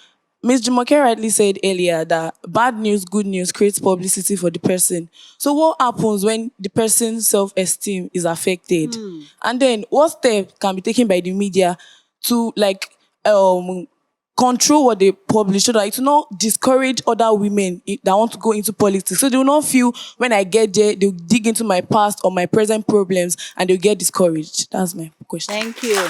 Ms. Jumoke rightly said earlier that bad news, good news creates publicity for the person. So, what happens when the person's self-esteem is affected? And then, what steps can be taken by the media to control what they publish so that to not discourage other women that want to go into politics? So they will not feel when I get there, they'll dig into my past or my present problems and they'll get discouraged. That's my question. Thank you.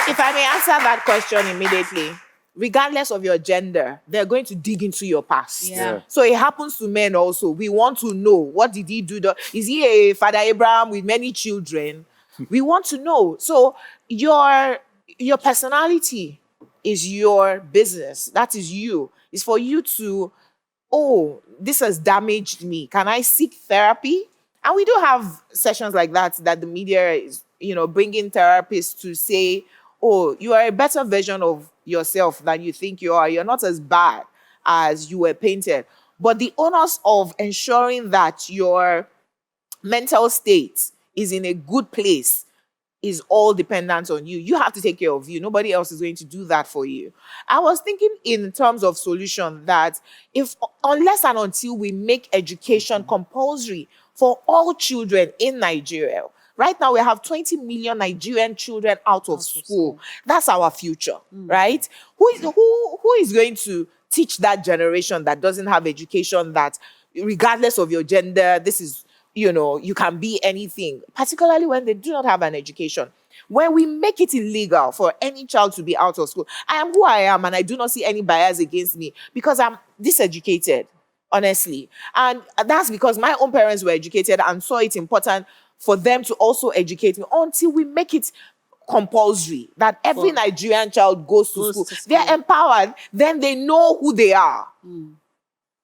If I may answer that question immediately, regardless of your gender, they're going to dig into your past. Yeah. So it happens to men also. We want to know, what did he do? Is he a Father Abraham with many children? We want to know. So your personality is your business. That is you. It's for you to, oh, this has damaged me. Can I seek therapy? And we do have sessions like that the media is, bringing therapists to say, oh, you are a better version of yourself than you think you are. You're not as bad as you were painted. But the onus of ensuring that your mental state is in a good place is all dependent on you. You have to take care of you. Nobody else is going to do that for you. I was thinking in terms of solution that unless and until we make education compulsory for all children in Nigeria, right now we have 20 million Nigerian children out of school. That's our future, right? Who is going to teach that generation that doesn't have education, that regardless of your gender, this is, you can be anything, particularly when they do not have an education. When we make it illegal for any child to be out of school, I am who I am, and I do not see any bias against me because I'm diseducated, honestly. And that's because my own parents were educated and saw it important for them to also educate me until we make it compulsory that every Nigerian child goes to school. They're empowered, then they know who they are.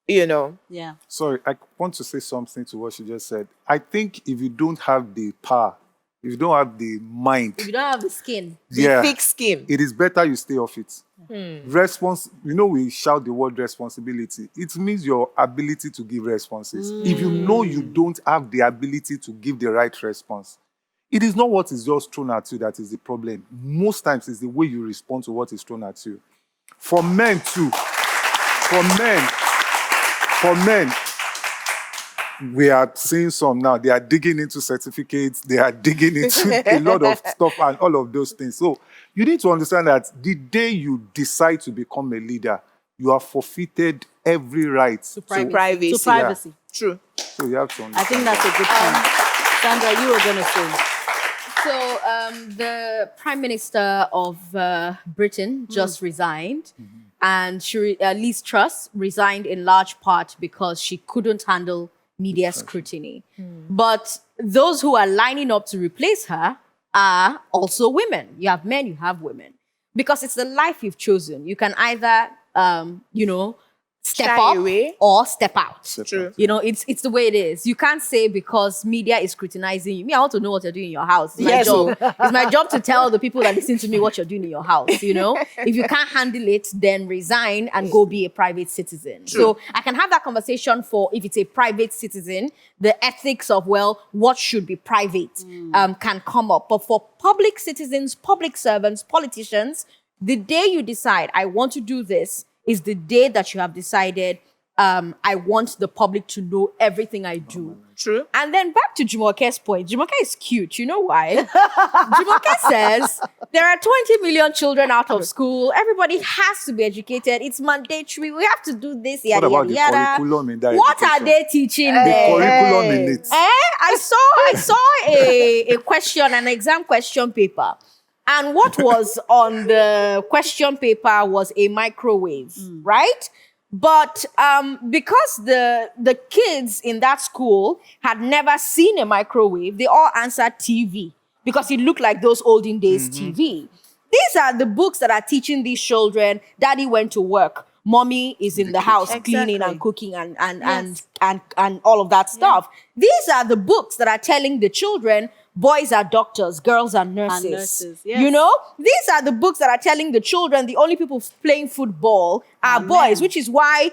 Yeah. Sorry, I want to say something to what she just said. I think if you don't have the power, if you don't have the mind, If you don't have the skin. The thick skin. it is better you stay off it. We shout the word responsibility. It means your ability to give responses. If you know you don't have the ability to give the right response, it is not what is just thrown at you that is the problem. Most times it's the way you respond to what is thrown at you. For men too, for men, we are seeing some now. They are digging into certificates. They are digging into a lot of stuff and all of those things. So you need to understand that the day you decide to become a leader, you have forfeited every right To privacy. privacy. To privacy. True. So you have to understand. I think that's a good point. Sandra, you were going to say. So the Prime Minister of Britain just resigned, and Liz Truss resigned in large part because she couldn't handle media scrutiny. But those who are lining up to replace her are also women. You have men, you have women. Because it's the life you've chosen. You can either, step Shy up away. or step out. True. It's the way it is. You can't say because media is scrutinizing you. Me, I want to know what you're doing in your house. It's my Yes, job. It's my job to tell the people that listen to me what you're doing in your house. If you can't handle it, then resign and go be a private citizen. So I can have that conversation for if it's a private citizen, the ethics of, what should be private can come up. But for public citizens, public servants, politicians, the day you decide, I want to do this, is the day that you have decided, I want the public to know everything I do. True. And then back to Jumoke's point. Jumoke is cute. You know why? Jumoke says there are 20 million children out of school. Everybody has to be educated. It's mandatory. We have to do this. Yada, What about yada, the yada. curriculum in that What education? are they teaching The there? curriculum in it. I saw a question, an exam question paper. And what was on the question paper was a microwave, right? But because the kids in that school had never seen a microwave, they all answered TV because it looked like those olden days TV. These are the books that are teaching these children. Daddy went to work. Mommy is in the house cleaning and cooking and all of that stuff. These are the books that are telling the children boys are doctors, girls are nurses. Yes. These are the books that are telling the children the only people playing football are boys, which is why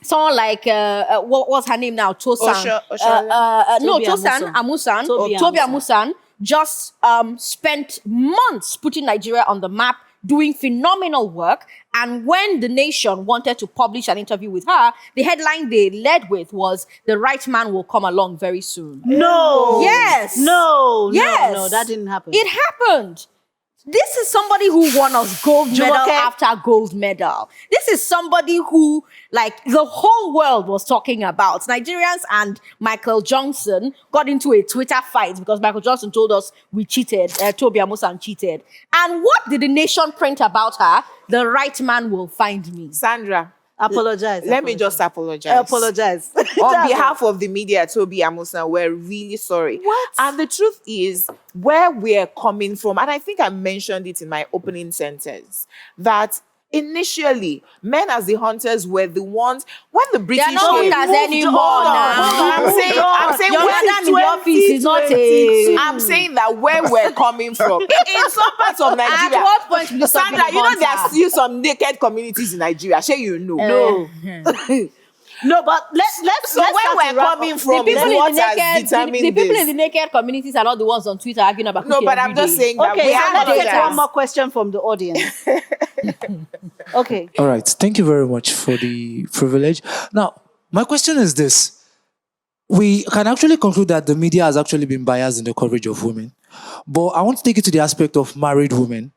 someone like what's her name now? Tosan. Tosan Amusan. Toby Amusan just spent months putting Nigeria on the map, doing phenomenal work. And when the Nation wanted to publish an interview with her, the headline they led with was, "The right man will come along very soon." No. Yes. No, Yes. no, that didn't happen. It happened. This is somebody who won us gold medal Jumoke. after gold medal. This is somebody who, like, the whole world was talking about. Nigerians and Michael Johnson got into a Twitter fight because Michael Johnson told us we cheated, Toby Amusan cheated. And what did the nation print about her? The right man will find me. Sandra, Apologize. let me just apologize. apologize. On behalf of the media, Toby Amusan, we're really sorry. What? And the truth is, where we're coming from, and I think I mentioned it in my opening sentence, that initially, men as the hunters were the ones, when the British They're not came- hunters anymore now. I'm saying Your when madam in the office is not a... I'm saying that where we're coming from, in some parts of Nigeria. At what point will you stop Sandra, being you know there hunter? are still some naked communities in Nigeria. Sure, you know. No, but let's So let's where start we're to wrap coming up. from The is people, what in the, has naked, determined the people this. in the naked communities are not the ones on Twitter arguing about No, cookie but every I'm just day. saying that Okay, we so have let's take others. one more question from the audience. Okay. All right. Thank you very much for the privilege. Now, my question is this. We can actually conclude that the media has actually been biased in the coverage of women. But I want to take it to the aspect of married women.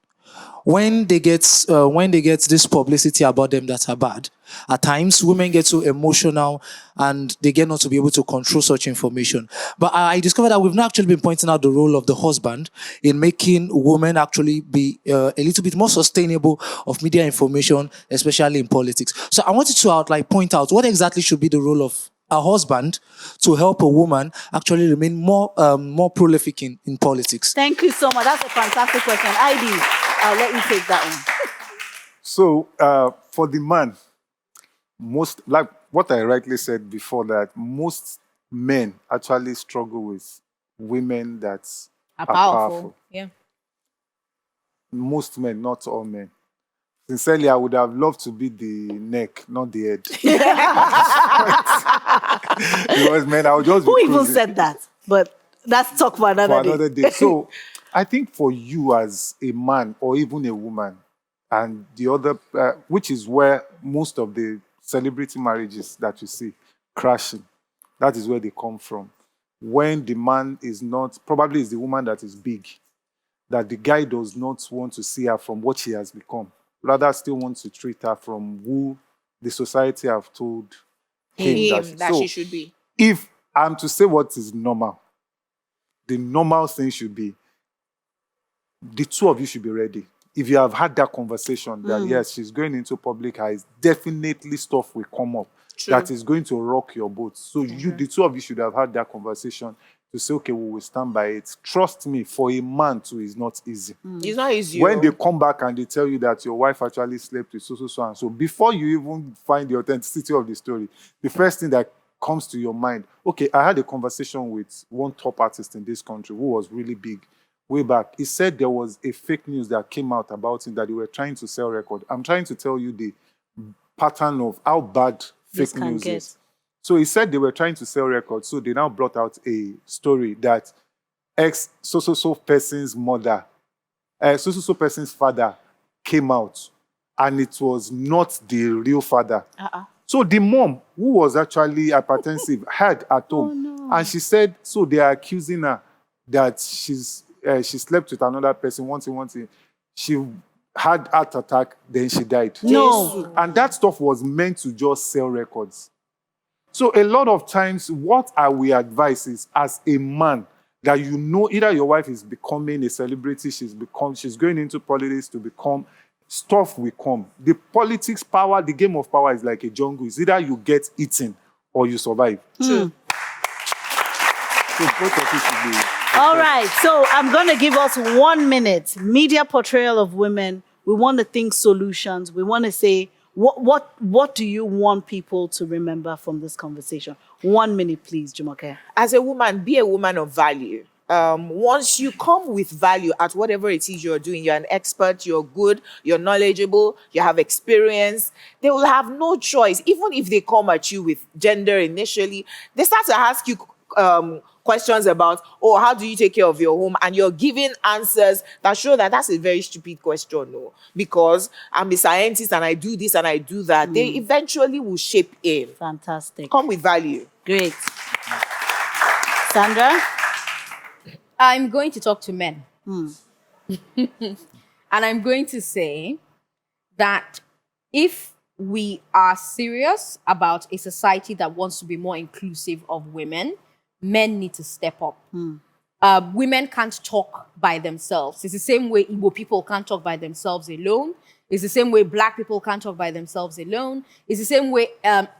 When they get this publicity about them that are bad, at times women get so emotional and they get not to be able to control such information. But I discovered that we've not actually been pointing out the role of the husband in making women actually be a little bit more sustainable of media information, especially in politics. So I wanted to point out what exactly should be the role of a husband to help a woman actually remain more prolific in politics. Thank you so much. That's a fantastic question. ID, I'll let you take that one. So for the man, most, like what I rightly said before, that most men actually struggle with women that Are are powerful. Yeah. Most men, not all men. Sincerely, I would have loved to be the neck, not the head. Because men, I would just be Who even cruising said that? But that's talk for another for day. another day. So I think for you as a man or even a woman, and the other, which is where most of the celebrity marriages that you see crashing, that is where they come from. When the man is not, probably is the woman that is big, that the guy does not want to see her from what she has become, rather still wants to treat her from who the society have told him That she should be. If I'm to say what is normal, the normal thing should be the two of you should be ready. If you have had that conversation that yes, she's going into public eyes, definitely stuff will come up that is going to rock your boat. So you, the two of you should have had that conversation to say, okay, we will stand by it. Trust me, for a man too, is not easy. It's not easy. When they come back and they tell you that your wife actually slept with so and so, before you even find the authenticity of the story, the first thing that comes to your mind, okay, I had a conversation with one top artist in this country who was really big way back. He said there was a fake news that came out about him that they were trying to sell record. I'm trying to tell you the pattern of how bad This fake can news get. is. So he said they were trying to sell records. So they now brought out a story that ex so person's mother, so person's father came out, and it was not the real father. So the mom, who was actually hypertensive, had at home, and she said, so they are accusing her that she slept with another person. Once she had heart attack, then she died. No. And that stuff was meant to just sell records. So a lot of times, what I will advise is, as a man, that you know either your wife is becoming a celebrity, she's going into politics to become, stuff will come. The politics power, the game of power is like a jungle. It's either you get eaten or you survive. True. So both of you should be. All right, so I'm going to give us 1 minute. Media portrayal of women. We want to think solutions. We want to say, what do you want people to remember from this conversation? 1 minute, please, Jumoke. As a woman, be a woman of value. Once you come with value at whatever it is you're doing, you're an expert, you're good, you're knowledgeable, you have experience, they will have no choice. Even if they come at you with gender initially, they start to ask you questions about, oh, how do you take care of your home? And you're giving answers that show that that's a very stupid question, no? Because I'm a scientist and I do this and I do that. They eventually will shape in. Fantastic. Come with value. Great. Sandra? I'm going to talk to men. And I'm going to say that if we are serious about a society that wants to be more inclusive of women, men need to step up. Women can't talk by themselves. It's the same way Igbo people can't talk by themselves alone. It's the same way Black people can't talk by themselves alone. It's the same way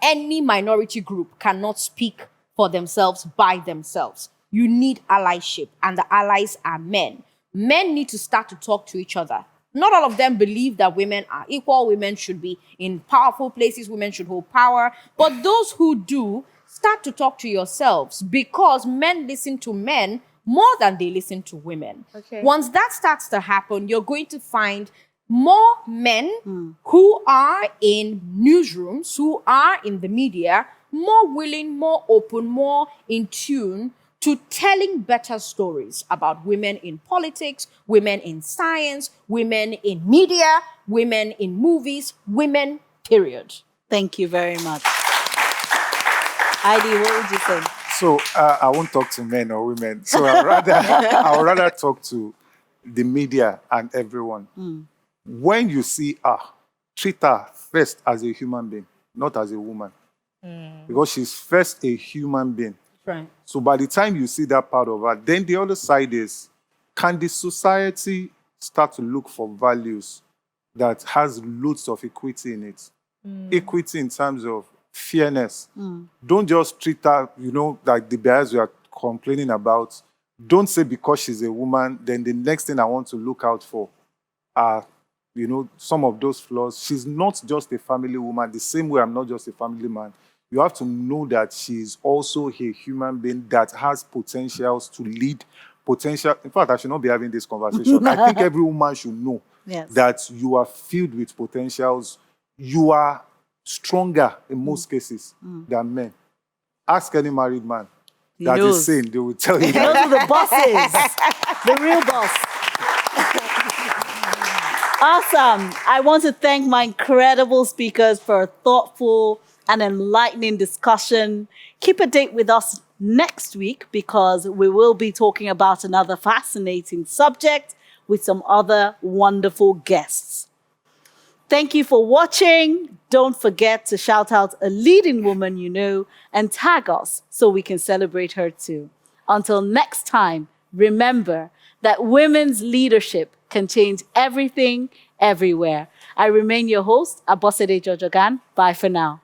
any minority group cannot speak for themselves by themselves. You need allyship, and the allies are men. Men need to start to talk to each other. Not all of them believe that women are equal. Women should be in powerful places. Women should hold power. But those who do, start to talk to yourselves, because men listen to men more than they listen to women. Okay. Once that starts to happen, you're going to find more men who are in newsrooms, who are in the media, more willing, more open, more in tune to telling better stories about women in politics, women in science, women in media, women in movies, women, period. Thank you very much. Heidi, what would you say? So I won't talk to men or women. So I would rather talk to the media and everyone. When you see her, treat her first as a human being, not as a woman. Because she's first a human being. Right. So by the time you see that part of her, then the other side is, can the society start to look for values that has loads of equity in it? Equity in terms of fairness. Don't just treat her, like the bias we are complaining about. Don't say because she's a woman, then the next thing I want to look out for are, some of those flaws. She's not just a family woman, the same way I'm not just a family man. You have to know that she's also a human being that has potentials to lead potential. In fact, I should not be having this conversation. I think every woman should know that you are filled with potentials. You are stronger in most cases than men. Ask any married man that is sane, they will tell you He knows that. who the boss is. The real boss. Awesome. I want to thank my incredible speakers for a thoughtful and enlightening discussion. Keep a date with us next week, because we will be talking about another fascinating subject with some other wonderful guests. Thank you for watching. Don't forget to shout out a leading woman you know and tag us so we can celebrate her too. Until next time, remember that women's leadership can change everything, everywhere. I remain your host, Abosede Jojogan. Bye for now.